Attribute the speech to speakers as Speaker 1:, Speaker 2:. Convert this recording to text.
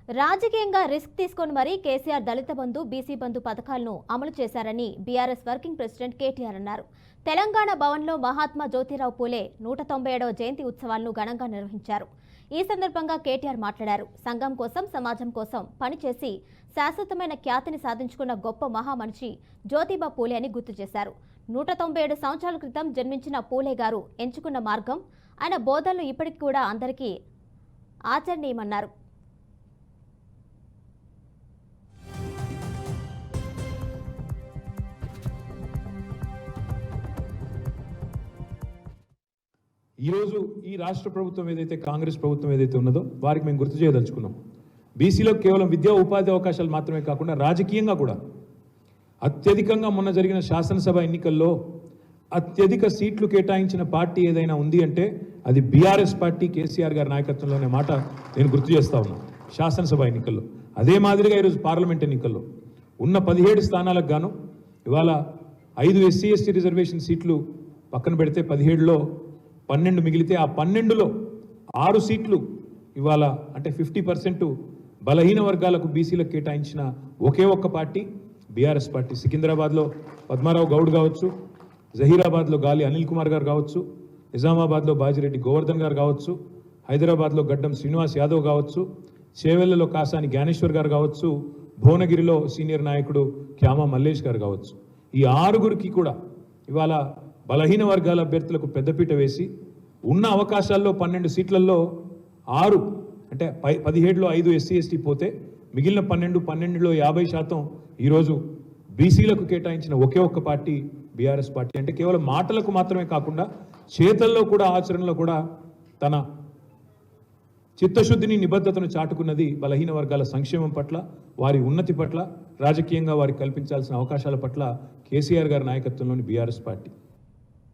Speaker 1: రాజకీయంగా రిస్క్ తీసుకొని మరీ కేసీఆర్ దళిత బంధు బీసీ బంధు పథకాలను అమలు చేశారని బీఆర్ఎస్ వర్కింగ్ ప్రెసిడెంట్ కేటీఆర్ అన్నారు. తెలంగాణ భవన్లో మహాత్మా జ్యోతిరావు పూలే 197వ జయంతి ఉత్సవాలను ఘనంగా నిర్వహించారు. ఈ సందర్భంగా కేటీఆర్ మాట్లాడారు. సంఘం కోసం సమాజం కోసం పనిచేసి శాశ్వతమైన ఖ్యాతిని సాధించుకున్న గొప్ప మహామనిషి జ్యోతిబా పూలే అని గుర్తు చేశారు. 197 సంవత్సరాల క్రితం జన్మించిన పూలే గారు ఎంచుకున్న మార్గం ఆయన బోధనలు ఇప్పటికి కూడా అందరికీ ఆచరణీయమన్నారు.
Speaker 2: ఈరోజు ఈ రాష్ట్ర ప్రభుత్వం ఏదైతే కాంగ్రెస్ ప్రభుత్వం ఏదైతే ఉన్నదో వారికి మేము గుర్తు చేయదలుచుకున్నాం. బీసీలో కేవలం విద్యా ఉపాధి అవకాశాలు మాత్రమే కాకుండా రాజకీయంగా కూడా అత్యధికంగా మొన్న జరిగిన శాసనసభ ఎన్నికల్లో అత్యధిక సీట్లు కేటాయించిన పార్టీ ఏదైనా ఉంది అంటే అది బీఆర్ఎస్ పార్టీ, కేసీఆర్ గారి నాయకత్వంలోనే మాట నేను గుర్తు చేస్తా ఉన్నాను. శాసనసభ ఎన్నికల్లో అదే మాదిరిగా ఈరోజు పార్లమెంట్ ఎన్నికల్లో ఉన్న 17 స్థానాలకు గాను ఇవాళ 5 SC ST రిజర్వేషన్ సీట్లు పక్కన పెడితే 17లో 12 మిగిలితే ఆ 12లో 6 సీట్లు ఇవాళ అంటే 50% బలహీన వర్గాలకు బీసీలకు కేటాయించిన ఒకే ఒక్క పార్టీ బీఆర్ఎస్ పార్టీ. సికింద్రాబాద్లో పద్మారావు గౌడ్ కావచ్చు, జహీరాబాద్లో గాలి అనిల్ కుమార్ గారు కావచ్చు, నిజామాబాద్లో బాజిరెడ్డి గోవర్ధన్ గారు కావచ్చు, హైదరాబాద్లో గడ్డం శ్రీనివాస్ యాదవ్ కావచ్చు, చేవెళ్లలో కాసాని జ్ఞానేశ్వర్ గారు కావచ్చు, భువనగిరిలో సీనియర్ నాయకుడు క్యామా మల్లేష్ గారు కావచ్చు. ఈ 6గురికి కూడా ఇవాళ బలహీన వర్గాల అభ్యర్థులకు పెద్దపీట వేసి ఉన్న అవకాశాల్లో 12 సీట్లలో 6 అంటే 17లో 5 SC ST పోతే మిగిలిన 12లో 50% ఈరోజు బీసీలకు కేటాయించిన ఒకే ఒక్క పార్టీ బీఆర్ఎస్ పార్టీ. అంటే కేవలం మాటలకు మాత్రమే కాకుండా చేతల్లో కూడా ఆచరణలో కూడా తన చిత్తశుద్ధిని నిబద్ధతను చాటుకున్నది బలహీన వర్గాల సంక్షేమం పట్ల, వారి ఉన్నతి పట్ల, రాజకీయంగా వారికి కల్పించాల్సిన అవకాశాల పట్ల కేసీఆర్ గారి నాయకత్వంలోని బీఆర్ఎస్ పార్టీ.